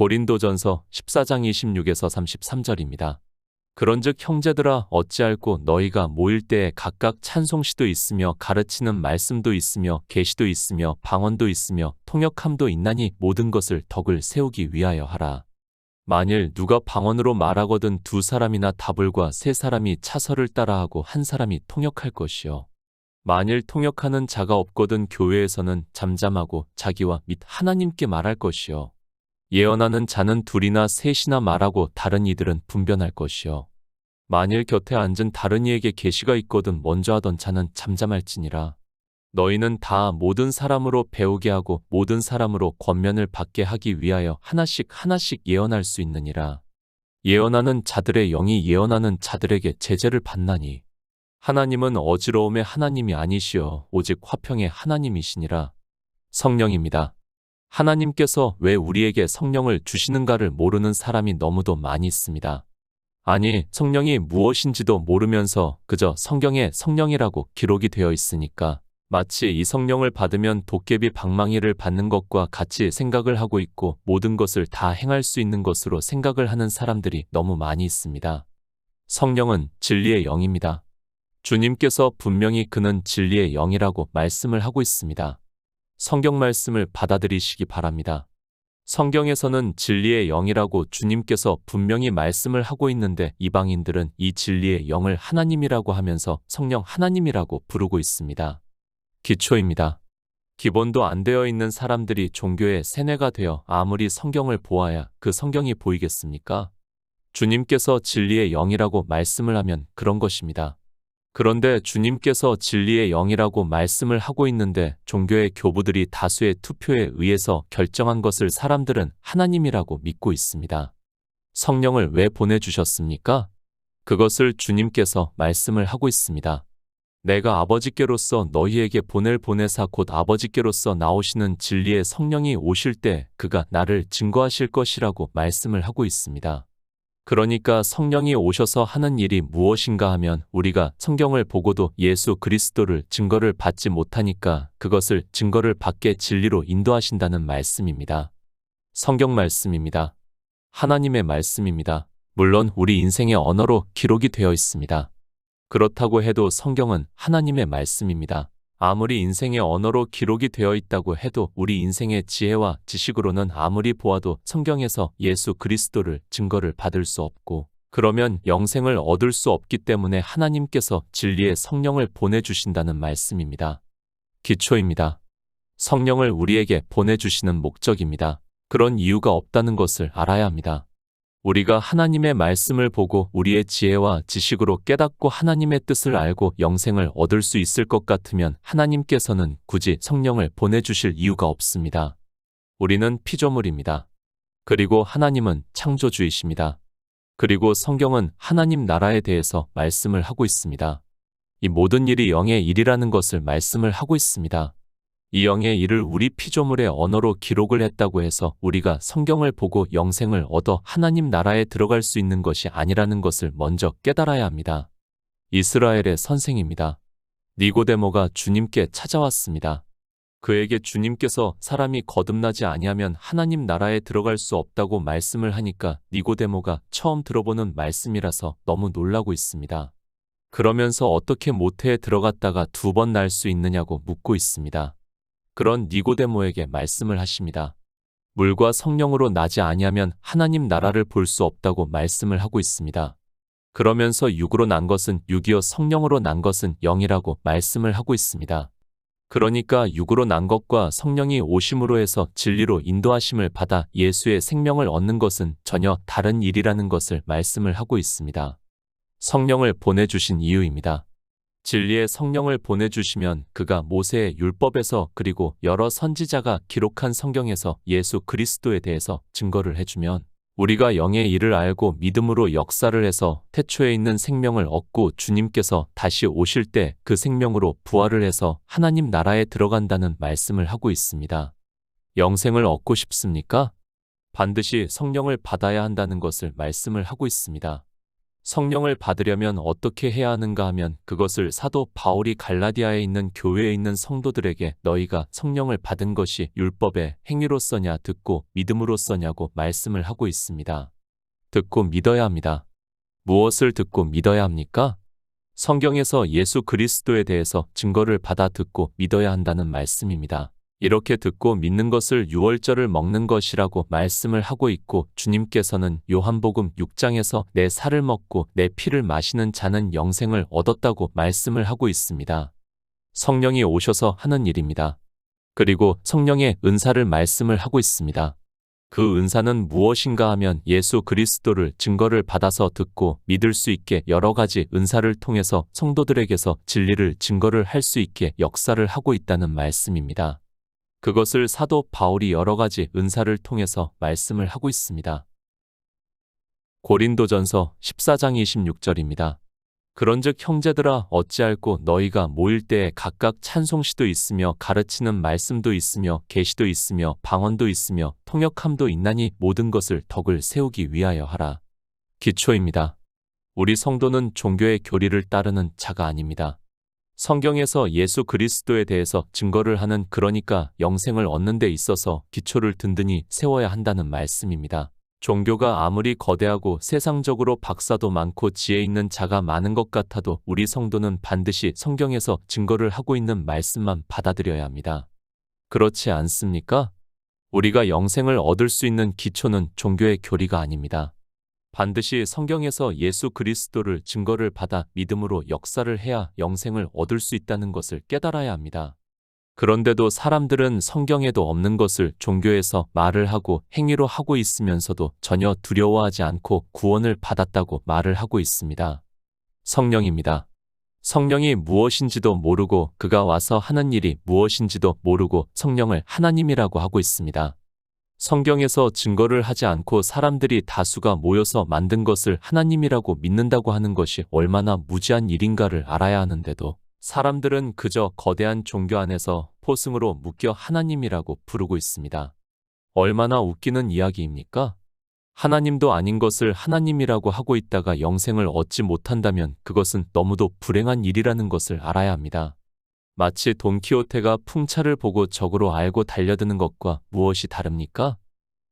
고린도전서 14장 26에서 33절입니다. 그런즉 형제들아 어찌할꼬 너희가 모일 때에 각각 찬송시도 있으며 가르치는 말씀도 있으며 계시도 있으며 방언도 있으며 통역함도 있나니 모든 것을 덕을 세우기 위하여 하라. 만일 누가 방언으로 말하거든 두 사람이나 다불과 세 사람이 차서를 따라하고 한 사람이 통역할 것이요. 만일 통역하는 자가 없거든 교회에서는 잠잠하고 자기와 및 하나님께 말할 것이요. 예언하는 자는 둘이나 셋이나 말하고 다른 이들은 분변할 것이요. 만일 곁에 앉은 다른 이에게 계시가 있거든 먼저 하던 자는 잠잠할지니라. 너희는 다 모든 사람으로 배우게 하고 모든 사람으로 권면을 받게 하기 위하여 하나씩 하나씩 예언할 수 있느니라. 예언하는 자들의 영이 예언하는 자들에게 제재를 받나니 하나님은 어지러움의 하나님이 아니시여 오직 화평의 하나님이시니라. 성령입니다. 하나님께서 왜 우리에게 성령을 주시는가를 모르는 사람이 너무도 많이 있습니다. 아니, 성령이 무엇인지도 모르면서 그저 성경에 성령이라고 기록이 되어 있으니까 마치 이 성령을 받으면 도깨비 방망이를 받는 것과 같이 생각을 하고 있고 모든 것을 다 행할 수 있는 것으로 생각을 하는 사람들이 너무 많이 있습니다. 성령은 진리의 영입니다. 주님께서 분명히 그는 진리의 영이라고 말씀을 하고 있습니다. 성경 말씀을 받아들이시기 바랍니다. 성경에서는 진리의 영이라고 주님께서 분명히 말씀을 하고 있는데 이방인들은 이 진리의 영을 하나님이라고 하면서 성령 하나님이라고 부르고 있습니다. 기초입니다. 기본도 안 되어 있는 사람들이 종교의 세뇌가 되어 아무리 성경을 보아야 그 성경이 보이겠습니까? 주님께서 진리의 영이라고 말씀을 하면 그런 것입니다. 그런데 주님께서 진리의 영이라고 말씀을 하고 있는데 종교의 교부들이 다수의 투표에 의해서 결정한 것을 사람들은 하나님이라고 믿고 있습니다. 성령을 왜 보내주셨습니까? 그것을 주님께서 말씀을 하고 있습니다. 내가 아버지께로서 너희에게 보내사 곧 아버지께로서 나오시는 진리의 성령이 오실 때 그가 나를 증거하실 것이라고 말씀을 하고 있습니다. 그러니까 성령이 오셔서 하는 일이 무엇인가 하면 우리가 성경을 보고도 예수 그리스도를 증거를 받지 못하니까 그것을 증거를 받게 진리로 인도하신다는 말씀입니다. 성경 말씀입니다. 하나님의 말씀입니다. 물론 우리 인생의 언어로 기록이 되어 있습니다. 그렇다고 해도 성경은 하나님의 말씀입니다. 아무리 인생의 언어로 기록이 되어 있다고 해도 우리 인생의 지혜와 지식으로는 아무리 보아도 성경에서 예수 그리스도를 증거를 받을 수 없고 그러면 영생을 얻을 수 없기 때문에 하나님께서 진리의 성령을 보내주신다는 말씀입니다. 기초입니다. 성령을 우리에게 보내주시는 목적입니다. 그런 이유가 없다는 것을 알아야 합니다. 우리가 하나님의 말씀을 보고 우리의 지혜와 지식으로 깨닫고 하나님의 뜻을 알고 영생을 얻을 수 있을 것 같으면 하나님께서는 굳이 성령을 보내주실 이유가 없습니다. 우리는 피조물입니다. 그리고 하나님은 창조주이십니다. 그리고 성경은 하나님 나라에 대해서 말씀을 하고 있습니다. 이 모든 일이 영의 일이라는 것을 말씀을 하고 있습니다. 이 영의 일을 우리 피조물의 언어로 기록을 했다고 해서 우리가 성경을 보고 영생을 얻어 하나님 나라에 들어갈 수 있는 것이 아니라는 것을 먼저 깨달아야 합니다. 이스라엘의 선생입니다. 니고데모가 주님께 찾아왔습니다. 그에게 주님께서 사람이 거듭나지 아니하면 하나님 나라에 들어갈 수 없다고 말씀을 하니까 니고데모가 처음 들어보는 말씀이라서 너무 놀라고 있습니다. 그러면서 어떻게 모태에 들어갔다가 두 번 날 수 있느냐고 묻고 있습니다. 그런 니고데모에게 말씀을 하십니다. 물과 성령으로 나지 아니하면 하나님 나라를 볼 수 없다고 말씀을 하고 있습니다. 그러면서 육으로 난 것은 육이요 성령으로 난 것은 영이라고 말씀을 하고 있습니다. 그러니까 육으로 난 것과 성령이 오심으로 해서 진리로 인도하심을 받아 예수의 생명을 얻는 것은 전혀 다른 일이라는 것을 말씀을 하고 있습니다. 성령을 보내주신 이유입니다. 진리의 성령을 보내주시면 그가 모세의 율법에서 그리고 여러 선지자가 기록한 성경에서 예수 그리스도에 대해서 증거를 해주면 우리가 영의 일을 알고 믿음으로 역사를 해서 태초에 있는 생명을 얻고 주님께서 다시 오실 때 그 생명으로 부활을 해서 하나님 나라에 들어간다는 말씀을 하고 있습니다. 영생을 얻고 싶습니까? 반드시 성령을 받아야 한다는 것을 말씀을 하고 있습니다. 성령을 받으려면 어떻게 해야 하는가 하면 그것을 사도 바울이 갈라디아에 있는 교회에 있는 성도들에게 너희가 성령을 받은 것이 율법의 행위로서냐 듣고 믿음으로서냐고 말씀을 하고 있습니다. 듣고 믿어야 합니다. 무엇을 듣고 믿어야 합니까? 성경에서 예수 그리스도에 대해서 증거를 받아 듣고 믿어야 한다는 말씀입니다. 이렇게 듣고 믿는 것을 유월절을 먹는 것이라고 말씀을 하고 있고 주님께서는 요한복음 6장에서 내 살을 먹고 내 피를 마시는 자는 영생을 얻었다고 말씀을 하고 있습니다. 성령이 오셔서 하는 일입니다. 그리고 성령의 은사를 말씀을 하고 있습니다. 그 은사는 무엇인가 하면 예수 그리스도를 증거를 받아서 듣고 믿을 수 있게 여러 가지 은사를 통해서 성도들에게서 진리를 증거를 할 수 있게 역사를 하고 있다는 말씀입니다. 그것을 사도 바울이 여러 가지 은사를 통해서 말씀을 하고 있습니다. 고린도전서 14장 26절입니다. 그런즉 형제들아 어찌할꼬 너희가 모일 때에 각각 찬송시도 있으며 가르치는 말씀도 있으며 계시도 있으며 방언도 있으며 통역함도 있나니 모든 것을 덕을 세우기 위하여 하라. 기초입니다. 우리 성도는 종교의 교리를 따르는 자가 아닙니다. 성경에서 예수 그리스도에 대해서 증거를 하는 그러니까 영생을 얻는 데 있어서 기초를 든든히 세워야 한다는 말씀입니다. 종교가 아무리 거대하고 세상적으로 박사도 많고 지혜 있는 자가 많은 것 같아도 우리 성도는 반드시 성경에서 증거를 하고 있는 말씀만 받아들여야 합니다. 그렇지 않습니까? 우리가 영생을 얻을 수 있는 기초는 종교의 교리가 아닙니다. 반드시 성경에서 예수 그리스도를 증거를 받아 믿음으로 역사를 해야 영생을 얻을 수 있다는 것을 깨달아야 합니다. 그런데도 사람들은 성경에도 없는 것을 종교에서 말을 하고 행위로 하고 있으면서도 전혀 두려워하지 않고 구원을 받았다고 말을 하고 있습니다. 성령입니다. 성령이 무엇인지도 모르고 그가 와서 하는 일이 무엇인지도 모르고 성령을 하나님이라고 하고 있습니다. 성경에서 증거를 하지 않고 사람들이 다수가 모여서 만든 것을 하나님이라고 믿는다고 하는 것이 얼마나 무지한 일인가를 알아야 하는데도 사람들은 그저 거대한 종교 안에서 포승으로 묶여 하나님이라고 부르고 있습니다. 얼마나 웃기는 이야기입니까? 하나님도 아닌 것을 하나님이라고 하고 있다가 영생을 얻지 못한다면 그것은 너무도 불행한 일이라는 것을 알아야 합니다. 마치 돈키호테가 풍차를 보고 적으로 알고 달려드는 것과 무엇이 다릅니까?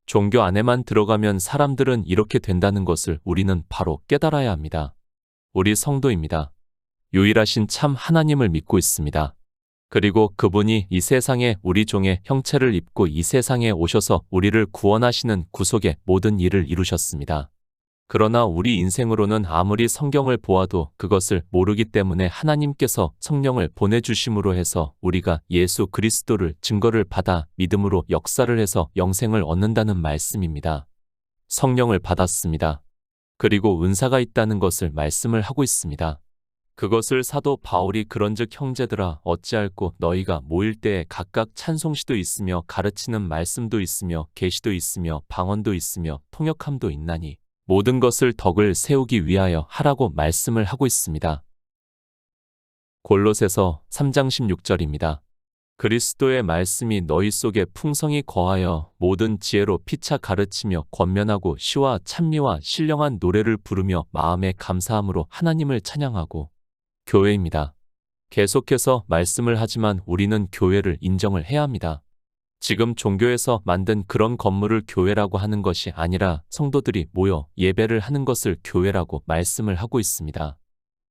종교 안에만 들어가면 사람들은 이렇게 된다는 것을 우리는 바로 깨달아야 합니다. 우리 성도입니다. 유일하신 참 하나님을 믿고 있습니다. 그리고 그분이 이 세상에 우리 종의 형체를 입고 이 세상에 오셔서 우리를 구원하시는 구속의 모든 일을 이루셨습니다. 그러나 우리 인생으로는 아무리 성경을 보아도 그것을 모르기 때문에 하나님께서 성령을 보내주심으로 해서 우리가 예수 그리스도를 증거를 받아 믿음으로 역사를 해서 영생을 얻는다는 말씀입니다. 성령을 받았습니다. 그리고 은사가 있다는 것을 말씀을 하고 있습니다. 그것을 사도 바울이 그런즉 형제들아 어찌할꼬 너희가 모일 때에 각각 찬송시도 있으며 가르치는 말씀도 있으며 계시도 있으며 방언도 있으며 통역함도 있나니 모든 것을 덕을 세우기 위하여 하라고 말씀을 하고 있습니다. 골로새서 3장 16절입니다. 그리스도의 말씀이 너희 속에 풍성히 거하여 모든 지혜로 피차 가르치며 권면하고 시와 찬미와 신령한 노래를 부르며 마음에 감사함으로 하나님을 찬양하고 교회입니다. 계속해서 말씀을 하지만 우리는 교회를 인정을 해야 합니다. 지금 종교에서 만든 그런 건물을 교회라고 하는 것이 아니라 성도들이 모여 예배를 하는 것을 교회라고 말씀을 하고 있습니다.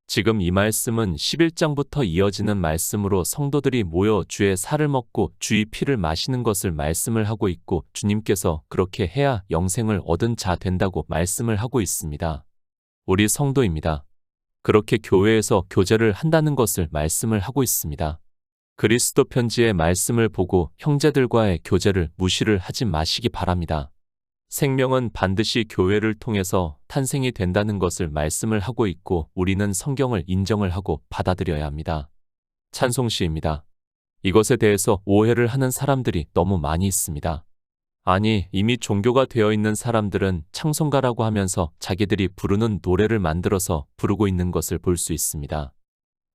지금 이 말씀은 11장부터 이어지는 말씀으로 성도들이 모여 주의 살을 먹고 주의 피를 마시는 것을 말씀을 하고 있고 주님께서 그렇게 해야 영생을 얻은 자 된다고 말씀을 하고 있습니다. 우리 성도입니다. 그렇게 교회에서 교제를 한다는 것을 말씀을 하고 있습니다. 그리스도 편지의 말씀을 보고 형제들과의 교제를 무시를 하지 마시기 바랍니다. 생명은 반드시 교회를 통해서 탄생이 된다는 것을 말씀을 하고 있고 우리는 성경을 인정을 하고 받아들여야 합니다. 찬송시입니다. 이것에 대해서 오해를 하는 사람들이 너무 많이 있습니다. 아니, 이미 종교가 되어 있는 사람들은 찬송가라고 하면서 자기들이 부르는 노래를 만들어서 부르고 있는 것을 볼 수 있습니다.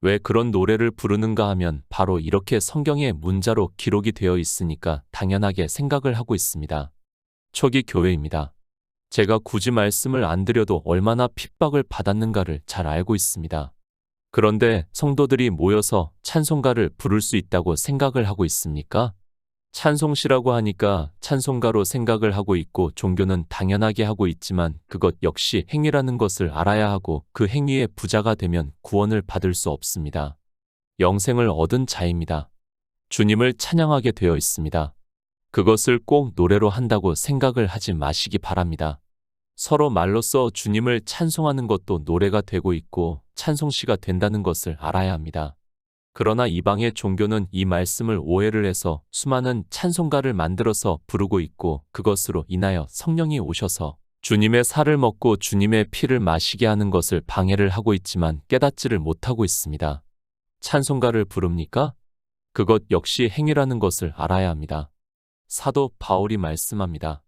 왜 그런 노래를 부르는가 하면 바로 이렇게 성경의 문자로 기록이 되어 있으니까 당연하게 생각을 하고 있습니다. 초기 교회입니다. 제가 굳이 말씀을 안 드려도 얼마나 핍박을 받았는가를 잘 알고 있습니다. 그런데 성도들이 모여서 찬송가를 부를 수 있다고 생각을 하고 있습니까? 찬송시라고 하니까 찬송가로 생각을 하고 있고 종교는 당연하게 하고 있지만 그것 역시 행위라는 것을 알아야 하고 그 행위의 부자가 되면 구원을 받을 수 없습니다. 영생을 얻은 자입니다. 주님을 찬양하게 되어 있습니다. 그것을 꼭 노래로 한다고 생각을 하지 마시기 바랍니다. 서로 말로써 주님을 찬송하는 것도 노래가 되고 있고 찬송시가 된다는 것을 알아야 합니다. 그러나 이방의 종교는 이 말씀을 오해를 해서 수많은 찬송가를 만들어서 부르고 있고 그것으로 인하여 성령이 오셔서 주님의 살을 먹고 주님의 피를 마시게 하는 것을 방해를 하고 있지만 깨닫지를 못하고 있습니다. 찬송가를 부릅니까? 그것 역시 행위라는 것을 알아야 합니다. 사도 바울이 말씀합니다.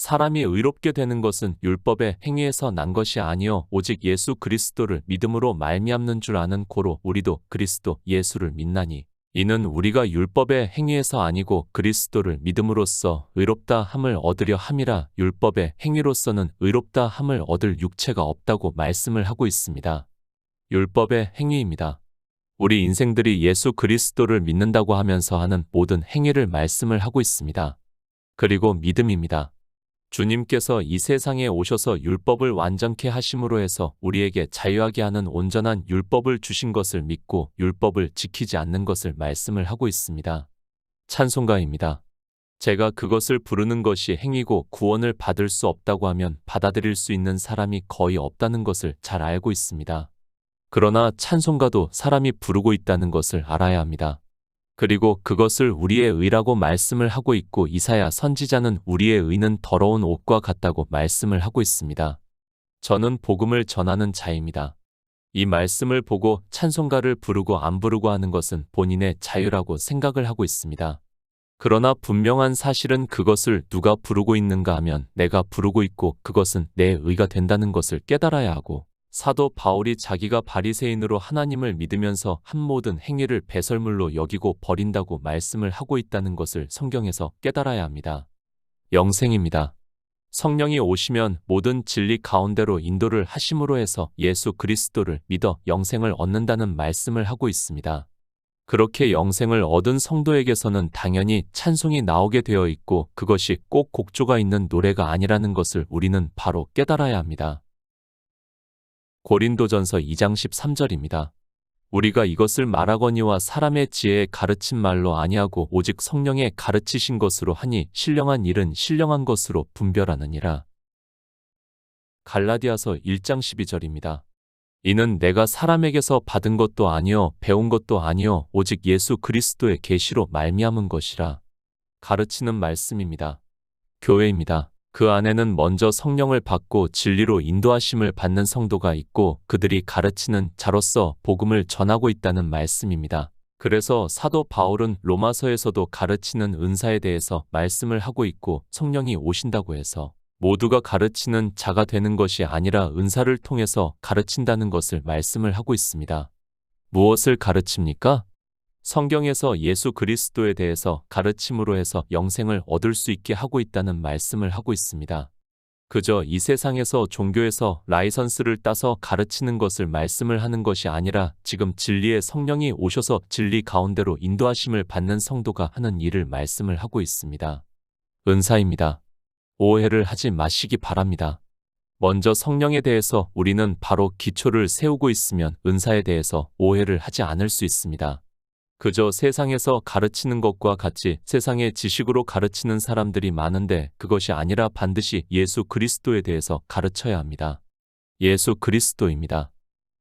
사람이 의롭게 되는 것은 율법의 행위에서 난 것이 아니요 오직 예수 그리스도를 믿음으로 말미암는 줄 아는 고로 우리도 그리스도 예수를 믿나니 이는 우리가 율법의 행위에서 아니고 그리스도를 믿음으로써 의롭다 함을 얻으려 함이라. 율법의 행위로서는 의롭다 함을 얻을 육체가 없다고 말씀을 하고 있습니다. 율법의 행위입니다. 우리 인생들이 예수 그리스도를 믿는다고 하면서 하는 모든 행위를 말씀을 하고 있습니다. 그리고 믿음입니다. 주님께서 이 세상에 오셔서 율법을 완전케 하심으로 해서 우리에게 자유하게 하는 온전한 율법을 주신 것을 믿고 율법을 지키지 않는 것을 말씀을 하고 있습니다. 찬송가입니다. 제가 그것을 부르는 것이 행위고 구원을 받을 수 없다고 하면 받아들일 수 있는 사람이 거의 없다는 것을 잘 알고 있습니다. 그러나 찬송가도 사람이 부르고 있다는 것을 알아야 합니다. 그리고 그것을 우리의 의라고 말씀을 하고 있고 이사야 선지자는 우리의 의는 더러운 옷과 같다고 말씀을 하고 있습니다. 저는 복음을 전하는 자입니다. 이 말씀을 보고 찬송가를 부르고 안 부르고 하는 것은 본인의 자유라고 생각을 하고 있습니다. 그러나 분명한 사실은 그것을 누가 부르고 있는가 하면 내가 부르고 있고 그것은 내 의가 된다는 것을 깨달아야 하고 사도 바울이 자기가 바리새인으로 하나님을 믿으면서 한 모든 행위를 배설물로 여기고 버린다고 말씀을 하고 있다는 것을 성경에서 깨달아야 합니다. 영생입니다. 성령이 오시면 모든 진리 가운데로 인도를 하심으로 해서 예수 그리스도를 믿어 영생을 얻는다는 말씀을 하고 있습니다. 그렇게 영생을 얻은 성도에게서는 당연히 찬송이 나오게 되어 있고 그것이 꼭 곡조가 있는 노래가 아니라는 것을 우리는 바로 깨달아야 합니다. 고린도전서 2장 13절입니다. 우리가 이것을 말하거니와 사람의 지혜에 가르친 말로 아니하고 오직 성령의 가르치신 것으로 하니 신령한 일은 신령한 것으로 분별하느니라. 갈라디아서 1장 12절입니다. 이는 내가 사람에게서 받은 것도 아니요 배운 것도 아니요 오직 예수 그리스도의 계시로 말미암은 것이라. 가르치는 말씀입니다. 교회입니다. 그 안에는 먼저 성령을 받고 진리로 인도하심을 받는 성도가 있고 그들이 가르치는 자로서 복음을 전하고 있다는 말씀입니다. 그래서 사도 바울은 로마서에서도 가르치는 은사에 대해서 말씀을 하고 있고 성령이 오신다고 해서 모두가 가르치는 자가 되는 것이 아니라 은사를 통해서 가르친다는 것을 말씀을 하고 있습니다. 무엇을 가르칩니까? 성경에서 예수 그리스도에 대해서 가르침으로 해서 영생을 얻을 수 있게 하고 있다는 말씀을 하고 있습니다. 그저 이 세상에서 종교에서 라이선스를 따서 가르치는 것을 말씀을 하는 것이 아니라 지금 진리의 성령이 오셔서 진리 가운데로 인도하심을 받는 성도가 하는 일을 말씀을 하고 있습니다. 은사입니다. 오해를 하지 마시기 바랍니다. 먼저 성령에 대해서 우리는 바로 기초를 세우고 있으면 은사에 대해서 오해를 하지 않을 수 있습니다. 그저 세상에서 가르치는 것과 같이 세상의 지식으로 가르치는 사람들이 많은데 그것이 아니라 반드시 예수 그리스도에 대해서 가르쳐야 합니다. 예수 그리스도입니다.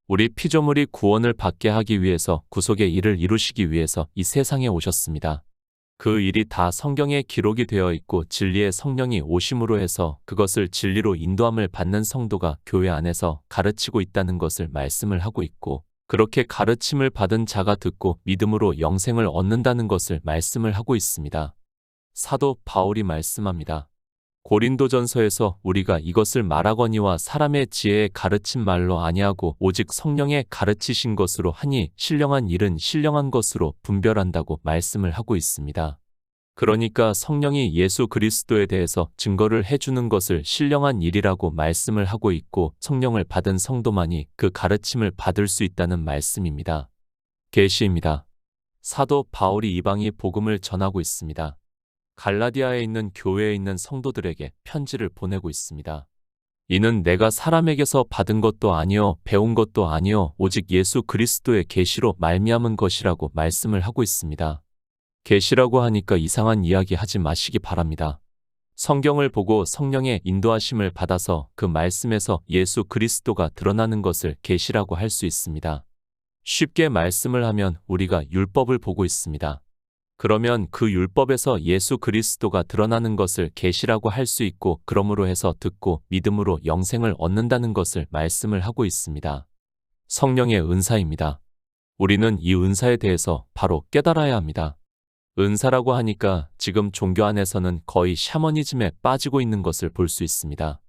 우리 피조물이 구원을 받게 하기 위해서 구속의 일을 이루시기 위해서 이 세상에 오셨습니다. 그 일이 다 성경에 기록이 되어 있고 진리의 성령이 오심으로 해서 그것을 진리로 인도함을 받는 성도가 교회 안에서 가르치고 있다는 것을 말씀을 하고 있고 그렇게 가르침을 받은 자가 듣고 믿음으로 영생을 얻는다는 것을 말씀을 하고 있습니다. 사도 바울이 말씀합니다. 고린도전서에서 우리가 이것을 말하거니와 사람의 지혜에 가르친 말로 아니하고 오직 성령의 가르치신 것으로 하니 신령한 일은 신령한 것으로 분별한다고 말씀을 하고 있습니다. 그러니까 성령이 예수 그리스도에 대해서 증거를 해주는 것을 신령한 일이라고 말씀을 하고 있고 성령을 받은 성도만이 그 가르침을 받을 수 있다는 말씀입니다. 계시입니다. 사도 바울이 이방이 복음을 전하고 있습니다. 갈라디아에 있는 교회에 있는 성도들에게 편지를 보내고 있습니다. 이는 내가 사람에게서 받은 것도 아니요 배운 것도 아니요 오직 예수 그리스도의 계시로 말미암은 것이라고 말씀을 하고 있습니다. 계시라고 하니까 이상한 이야기 하지 마시기 바랍니다. 성경을 보고 성령의 인도하심을 받아서 그 말씀에서 예수 그리스도가 드러나는 것을 계시라고 할 수 있습니다. 쉽게 말씀을 하면 우리가 율법을 보고 있습니다. 그러면 그 율법에서 예수 그리스도가 드러나는 것을 계시라고 할 수 있고 그러므로 해서 듣고 믿음으로 영생을 얻는다는 것을 말씀을 하고 있습니다. 성령의 은사입니다. 우리는 이 은사에 대해서 바로 깨달아야 합니다. 은사라고 하니까 지금 종교 안에서는 거의 샤머니즘에 빠지고 있는 것을 볼 수 있습니다.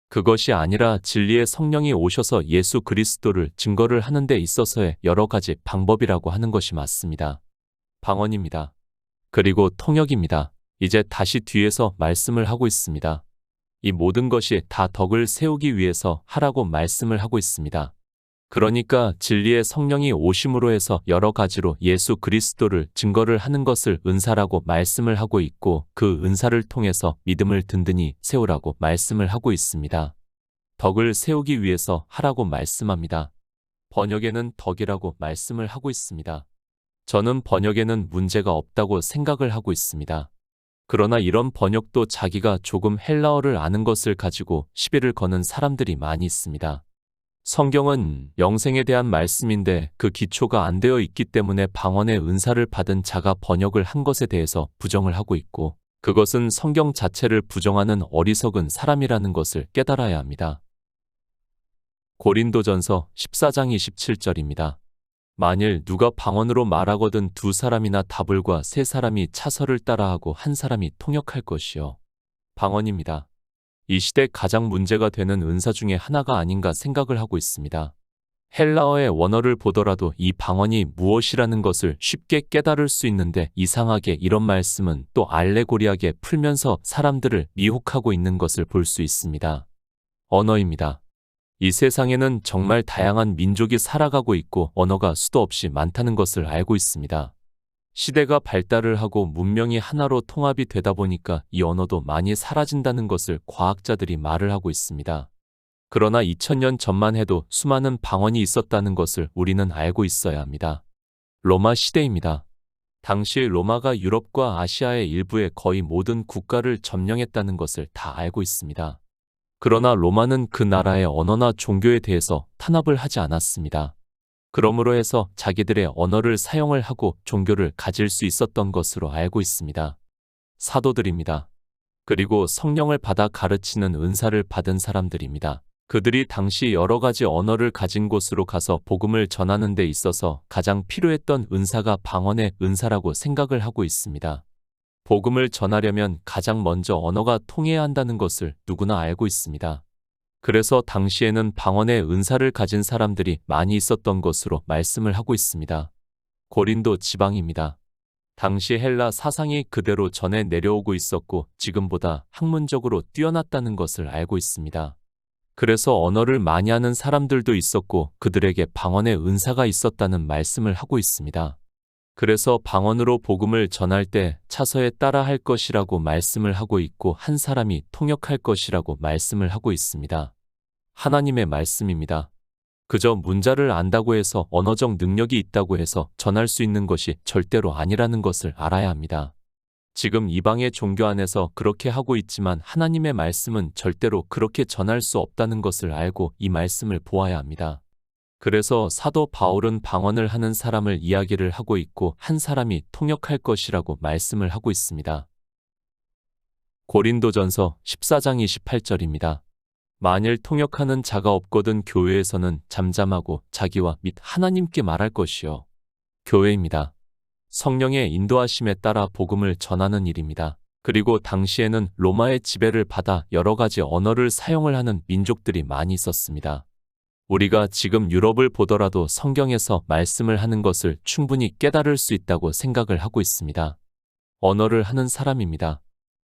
그것이 아니라 진리의 성령이 오셔서 예수 그리스도를 증거를 하는 데 있어서의 여러 가지 방법이라고 하는 것이 맞습니다. 방언입니다. 그리고 통역입니다. 이제 다시 뒤에서 말씀을 하고 있습니다. 이 모든 것이 다 덕을 세우기 위해서 하라고 말씀을 하고 있습니다. 그러니까 진리의 성령이 오심으로 해서 여러 가지로 예수 그리스도를 증거를 하는 것을 은사라고 말씀을 하고 있고 그 은사를 통해서 믿음을 든든히 세우라고 말씀을 하고 있습니다. 덕을 세우기 위해서 하라고 말씀합니다. 번역에는 덕이라고 말씀을 하고 있습니다. 저는 번역에는 문제가 없다고 생각을 하고 있습니다. 그러나 이런 번역도 자기가 조금 헬라어를 아는 것을 가지고 시비를 거는 사람들이 많이 있습니다. 성경은 영생에 대한 말씀인데 그 기초가 안 되어 있기 때문에 방언의 은사를 받은 자가 번역을 한 것에 대해서 부정을 하고 있고 그것은 성경 자체를 부정하는 어리석은 사람이라는 것을 깨달아야 합니다. 고린도전서 14장 27절입니다. 만일 누가 방언으로 말하거든 두 사람이나 다불과 세 사람이 차서를 따라하고 한 사람이 통역할 것이요. 방언입니다. 이 시대 가장 문제가 되는 은사 중에 하나가 아닌가 생각을 하고 있습니다. 헬라어의 원어를 보더라도 이 방언이 무엇이라는 것을 쉽게 깨달을 수 있는데 이상하게 이런 말씀은 또 알레고리하게 풀면서 사람들을 미혹하고 있는 것을 볼 수 있습니다. 언어입니다. 이 세상에는 정말 다양한 민족이 살아가고 있고 언어가 수도 없이 많다는 것을 알고 있습니다. 시대가 발달을 하고 문명이 하나로 통합이 되다 보니까 이 언어도 많이 사라진다는 것을 과학자들이 말을 하고 있습니다. 그러나 2000년 전만 해도 수많은 방언이 있었다는 것을 우리는 알고 있어야 합니다. 로마 시대입니다. 당시 로마가 유럽과 아시아의 일부의 거의 모든 국가를 점령했다는 것을 다 알고 있습니다. 그러나 로마는 그 나라의 언어나 종교에 대해서 탄압을 하지 않았습니다. 그러므로 해서 자기들의 언어를 사용을 하고 종교를 가질 수 있었던 것으로 알고 있습니다. 사도들입니다. 그리고 성령을 받아 가르치는 은사를 받은 사람들입니다. 그들이 당시 여러 가지 언어를 가진 곳으로 가서 복음을 전하는 데 있어서 가장 필요했던 은사가 방언의 은사라고 생각을 하고 있습니다. 복음을 전하려면 가장 먼저 언어가 통해야 한다는 것을 누구나 알고 있습니다. 그래서 당시에는 방언의 은사를 가진 사람들이 많이 있었던 것으로 말씀을 하고 있습니다. 고린도 지방입니다. 당시 헬라 사상이 그대로 전해 내려오고 있었고 지금보다 학문적으로 뛰어났다는 것을 알고 있습니다. 그래서 언어를 많이 하는 사람들도 있었고 그들에게 방언의 은사가 있었다는 말씀을 하고 있습니다. 그래서 방언으로 복음을 전할 때 차서에 따라 할 것이라고 말씀을 하고 있고 한 사람이 통역할 것이라고 말씀을 하고 있습니다. 하나님의 말씀입니다. 그저 문자를 안다고 해서 언어적 능력이 있다고 해서 전할 수 있는 것이 절대로 아니라는 것을 알아야 합니다. 지금 이방의 종교 안에서 그렇게 하고 있지만 하나님의 말씀은 절대로 그렇게 전할 수 없다는 것을 알고 이 말씀을 보아야 합니다. 그래서 사도 바울은 방언을 하는 사람을 이야기를 하고 있고 한 사람이 통역할 것이라고 말씀을 하고 있습니다. 고린도전서 14장 28절입니다. 만일 통역하는 자가 없거든 교회에서는 잠잠하고 자기와 및 하나님께 말할 것이요. 교회입니다. 성령의 인도하심에 따라 복음을 전하는 일입니다. 그리고 당시에는 로마의 지배를 받아 여러 가지 언어를 사용을 하는 민족들이 많이 있었습니다. 우리가 지금 유럽을 보더라도 성경에서 말씀을 하는 것을 충분히 깨달을 수 있다고 생각을 하고 있습니다. 언어를 하는 사람입니다.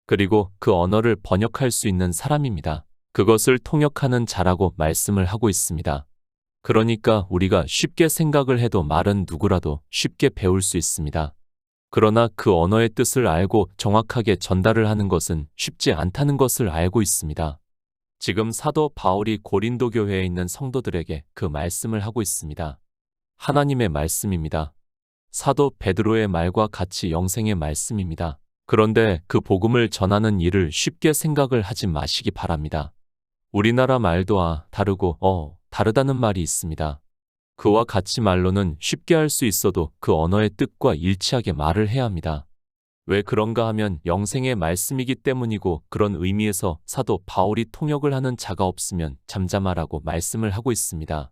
그리고 그 언어를 번역할 수 있는 사람입니다. 그것을 통역하는 자라고 말씀을 하고 있습니다. 그러니까 우리가 쉽게 생각을 해도 말은 누구라도 쉽게 배울 수 있습니다. 그러나 그 언어의 뜻을 알고 정확하게 전달을 하는 것은 쉽지 않다는 것을 알고 있습니다. 지금 사도 바울이 고린도 교회에 있는 성도들에게 그 말씀을 하고 있습니다. 하나님의 말씀입니다. 사도 베드로의 말과 같이 영생의 말씀입니다. 그런데 그 복음을 전하는 일을 쉽게 생각을 하지 마시기 바랍니다. 우리나라 말도 다르고 다르다는 말이 있습니다. 그와 같이 말로는 쉽게 할 수 있어도 그 언어의 뜻과 일치하게 말을 해야 합니다. 왜 그런가 하면 영생의 말씀이기 때문이고 그런 의미에서 사도 바울이 통역을 하는 자가 없으면 잠잠하라고 말씀을 하고 있습니다.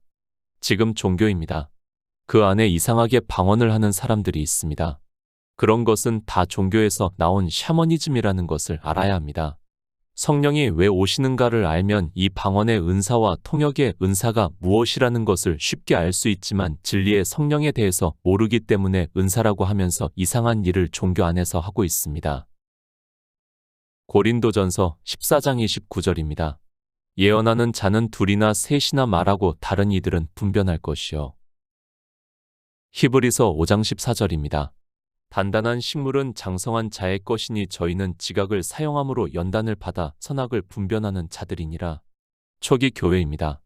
지금 종교입니다. 그 안에 이상하게 방언을 하는 사람들이 있습니다. 그런 것은 다 종교에서 나온 샤머니즘이라는 것을 알아야 합니다. 성령이 왜 오시는가를 알면 이 방언의 은사와 통역의 은사가 무엇이라는 것을 쉽게 알 수 있지만 진리의 성령에 대해서 모르기 때문에 은사라고 하면서 이상한 일을 종교 안에서 하고 있습니다. 고린도전서 14장 29절입니다. 예언하는 자는 둘이나 셋이나 말하고 다른 이들은 분변할 것이요. 히브리서 5장 14절입니다. 단단한 식물은 장성한 자의 것이니 저희는 지각을 사용함으로 연단을 받아 선악을 분변하는 자들이니라. 초기 교회입니다.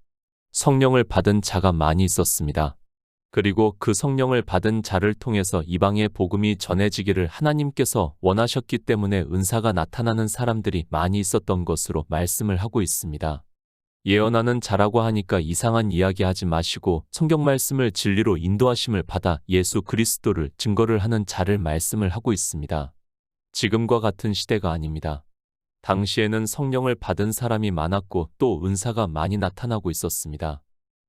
성령을 받은 자가 많이 있었습니다. 그리고 그 성령을 받은 자를 통해서 이방의 복음이 전해지기를 하나님께서 원하셨기 때문에 은사가 나타나는 사람들이 많이 있었던 것으로 말씀을 하고 있습니다. 예언하는 자라고 하니까 이상한 이야기 하지 마시고 성경 말씀을 진리로 인도하심을 받아 예수 그리스도를 증거를 하는 자를 말씀을 하고 있습니다. 지금과 같은 시대가 아닙니다. 당시에는 성령을 받은 사람이 많았고 또 은사가 많이 나타나고 있었습니다.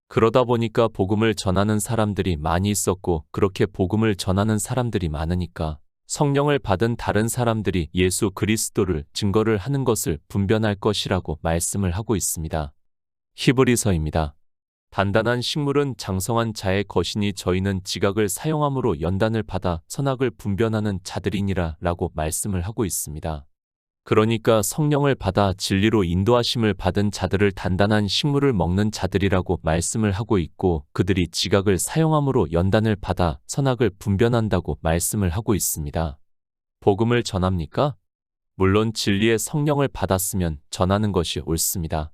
그러다 보니까 복음을 전하는 사람들이 많이 있었고 그렇게 복음을 전하는 사람들이 많으니까 성령을 받은 다른 사람들이 예수 그리스도를 증거를 하는 것을 분변할 것이라고 말씀을 하고 있습니다. 히브리서입니다. 단단한 식물은 장성한 자의 것이니 저희는 지각을 사용함으로 연단을 받아 선악을 분변하는 자들이니라 라고 말씀을 하고 있습니다. 그러니까 성령을 받아 진리로 인도하심을 받은 자들을 단단한 식물을 먹는 자들이라고 말씀을 하고 있고 그들이 지각을 사용함으로 연단을 받아 선악을 분변한다고 말씀을 하고 있습니다. 복음을 전합니까? 물론 진리의 성령을 받았으면 전하는 것이 옳습니다.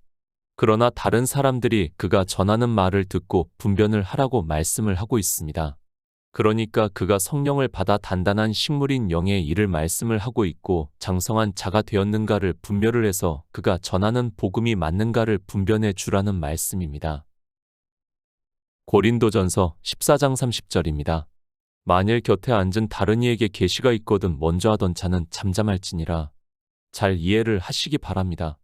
그러나 다른 사람들이 그가 전하는 말을 듣고 분변을 하라고 말씀을 하고 있습니다. 그러니까 그가 성령을 받아 단단한 식물인 영의 일을 말씀을 하고 있고 장성한 자가 되었는가를 분별을 해서 그가 전하는 복음이 맞는가를 분변해 주라는 말씀입니다. 고린도전서 14장 30절입니다. 만일 곁에 앉은 다른 이에게 계시가 있거든 먼저 하던 자는 잠잠할지니라. 잘 이해를 하시기 바랍니다.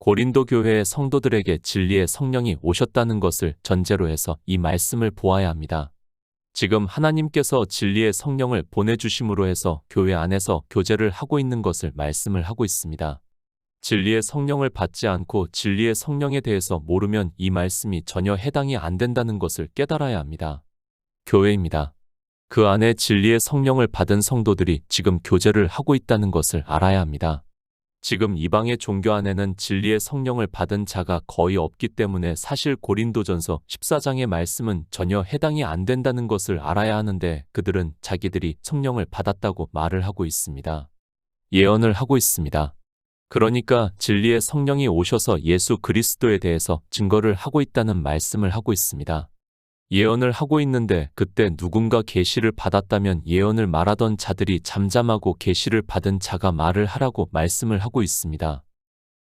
고린도 교회의 성도들에게 진리의 성령이 오셨다는 것을 전제로 해서 이 말씀을 보아야 합니다. 지금 하나님께서 진리의 성령을 보내주심으로 해서 교회 안에서 교제를 하고 있는 것을 말씀을 하고 있습니다. 진리의 성령을 받지 않고 진리의 성령에 대해서 모르면 이 말씀이 전혀 해당이 안 된다는 것을 깨달아야 합니다. 교회입니다. 그 안에 진리의 성령을 받은 성도들이 지금 교제를 하고 있다는 것을 알아야 합니다. 지금 이방의 종교 안에는 진리의 성령을 받은 자가 거의 없기 때문에 사실 고린도전서 14장의 말씀은 전혀 해당이 안 된다는 것을 알아야 하는데 그들은 자기들이 성령을 받았다고 말을 하고 있습니다. 예언을 하고 있습니다. 그러니까 진리의 성령이 오셔서 예수 그리스도에 대해서 증거를 하고 있다는 말씀을 하고 있습니다. 예언을 하고 있는데 그때 누군가 계시를 받았다면 예언을 말하던 자들이 잠잠하고 계시를 받은 자가 말을 하라고 말씀을 하고 있습니다.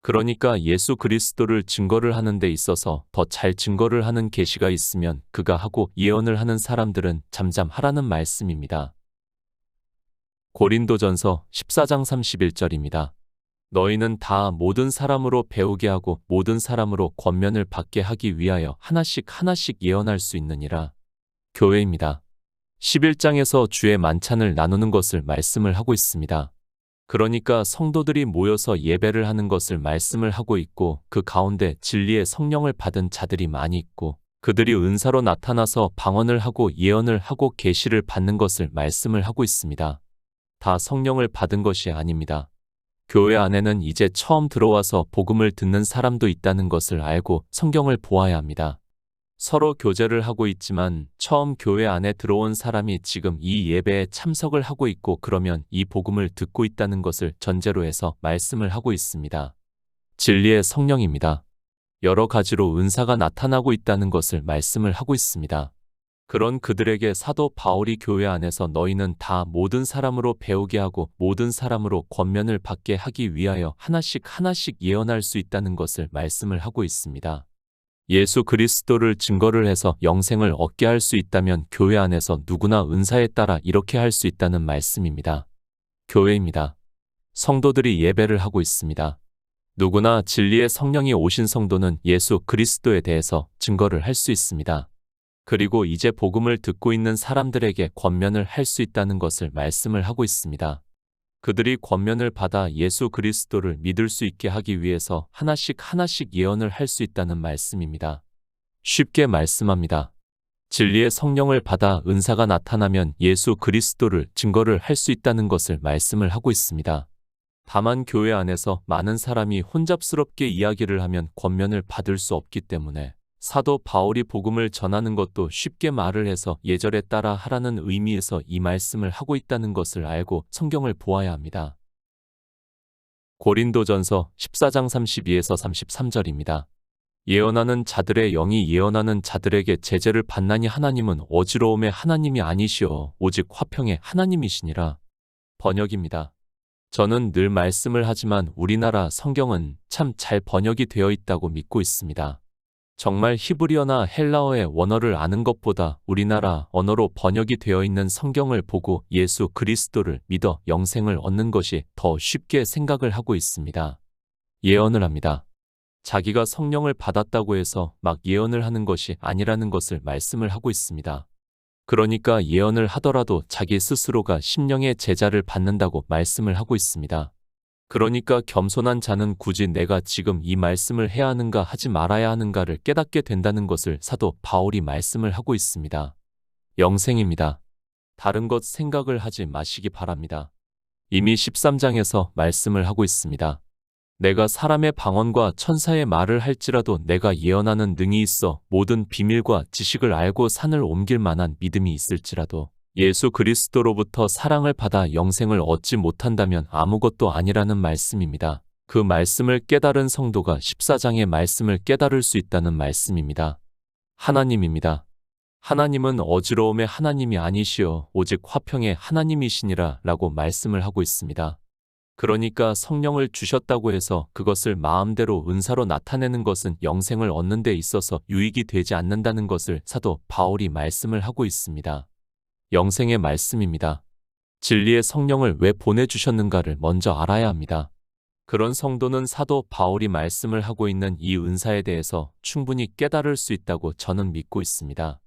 그러니까 예수 그리스도를 증거를 하는 데 있어서 더 잘 증거를 하는 계시가 있으면 그가 하고 예언을 하는 사람들은 잠잠하라는 말씀입니다. 고린도전서 14장 31절입니다. 너희는 다 모든 사람으로 배우게 하고 모든 사람으로 권면을 받게 하기 위하여 하나씩 예언할 수 있느니라. 교회입니다. 11장에서 주의 만찬을 나누는 것을 말씀을 하고 있습니다. 그러니까 성도들이 모여서 예배를 하는 것을 말씀을 하고 있고 그 가운데 진리의 성령을 받은 자들이 많이 있고 그들이 은사로 나타나서 방언을 하고 예언을 하고 계시를 받는 것을 말씀을 하고 있습니다. 다 성령을 받은 것이 아닙니다. 교회 안에는 이제 처음 들어와서 복음을 듣는 사람도 있다는 것을 알고 성경을 보아야 합니다. 서로 교제를 하고 있지만 처음 교회 안에 들어온 사람이 지금 이 예배에 참석을 하고 있고 그러면 이 복음을 듣고 있다는 것을 전제로 해서 말씀을 하고 있습니다. 진리의 성령입니다. 여러 가지로 은사가 나타나고 있다는 것을 말씀을 하고 있습니다. 그런 그들에게 사도 바울이 교회 안에서 너희는 다 모든 사람으로 배우게 하고 모든 사람으로 권면을 받게 하기 위하여 하나씩 하나씩 예언할 수 있다는 것을 말씀을 하고 있습니다. 예수 그리스도를 증거를 해서 영생을 얻게 할 수 있다면 교회 안에서 누구나 은사에 따라 이렇게 할 수 있다는 말씀입니다. 교회입니다. 성도들이 예배를 하고 있습니다. 누구나 진리의 성령이 오신 성도는 예수 그리스도에 대해서 증거를 할 수 있습니다. 그리고 이제 복음을 듣고 있는 사람들에게 권면을 할 수 있다는 것을 말씀을 하고 있습니다. 그들이 권면을 받아 예수 그리스도를 믿을 수 있게 하기 위해서 하나씩 하나씩 예언을 할 수 있다는 말씀입니다. 쉽게 말씀합니다. 진리의 성령을 받아 은사가 나타나면 예수 그리스도를 증거를 할 수 있다는 것을 말씀을 하고 있습니다. 다만 교회 안에서 많은 사람이 혼잡스럽게 이야기를 하면 권면을 받을 수 없기 때문에 사도 바울이 복음을 전하는 것도 쉽게 말을 해서 예절에 따라 하라는 의미에서 이 말씀을 하고 있다는 것을 알고 성경을 보아야 합니다. 고린도전서 14장 32에서 33절입니다. 예언하는 자들의 영이 예언하는 자들에게 제재를 받나니 하나님은 어지러움의 하나님이 아니시오 오직 화평의 하나님이시니라. 번역입니다. 저는 늘 말씀을 하지만 우리나라 성경은 참 잘 번역이 되어 있다고 믿고 있습니다. 정말 히브리어나 헬라어의 원어를 아는 것보다 우리나라 언어로 번역이 되어 있는 성경을 보고 예수 그리스도를 믿어 영생을 얻는 것이 더 쉽게 생각을 하고 있습니다. 예언을 합니다. 자기가 성령을 받았다고 해서 막 예언을 하는 것이 아니라는 것을 말씀을 하고 있습니다. 그러니까 예언을 하더라도 자기 스스로가 심령의 제자를 받는다고 말씀을 하고 있습니다. 그러니까 겸손한 자는 굳이 내가 지금 이 말씀을 해야 하는가 하지 말아야 하는가를 깨닫게 된다는 것을 사도 바울이 말씀을 하고 있습니다. 영생입니다. 다른 것 생각을 하지 마시기 바랍니다. 이미 13장에서 말씀을 하고 있습니다. 내가 사람의 방언과 천사의 말을 할지라도 내가 예언하는 능이 있어 모든 비밀과 지식을 알고 산을 옮길 만한 믿음이 있을지라도 예수 그리스도로부터 사랑을 받아 영생을 얻지 못한다면 아무것도 아니라는 말씀입니다. 그 말씀을 깨달은 성도가 14장의 말씀을 깨달을 수 있다는 말씀입니다. 하나님입니다. 하나님은 어지러움의 하나님이 아니시오 오직 화평의 하나님이시니라 라고 말씀을 하고 있습니다. 그러니까 성령을 주셨다고 해서 그것을 마음대로 은사로 나타내는 것은 영생을 얻는 데 있어서 유익이 되지 않는다는 것을 사도 바울이 말씀을 하고 있습니다. 영생의 말씀입니다. 진리의 성령을 왜 보내주셨는가를 먼저 알아야 합니다. 그런 성도는 사도 바울이 말씀을 하고 있는 이 은사에 대해서 충분히 깨달을 수 있다고 저는 믿고 있습니다.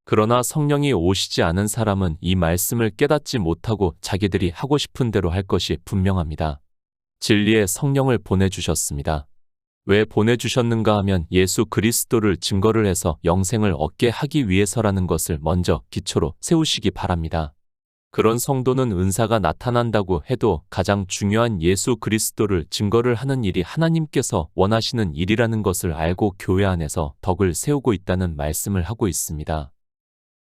그러나 성령이 오시지 않은 사람은 이 말씀을 깨닫지 못하고 자기들이 하고 싶은 대로 할 것이 분명합니다. 진리의 성령을 보내주셨습니다. 왜 보내주셨는가 하면 예수 그리스도를 증거를 해서 영생을 얻게 하기 위해서라는 것을 먼저 기초로 세우시기 바랍니다. 그런 성도는 은사가 나타난다고 해도 가장 중요한 예수 그리스도를 증거를 하는 일이 하나님께서 원하시는 일이라는 것을 알고 교회 안에서 덕을 세우고 있다는 말씀을 하고 있습니다.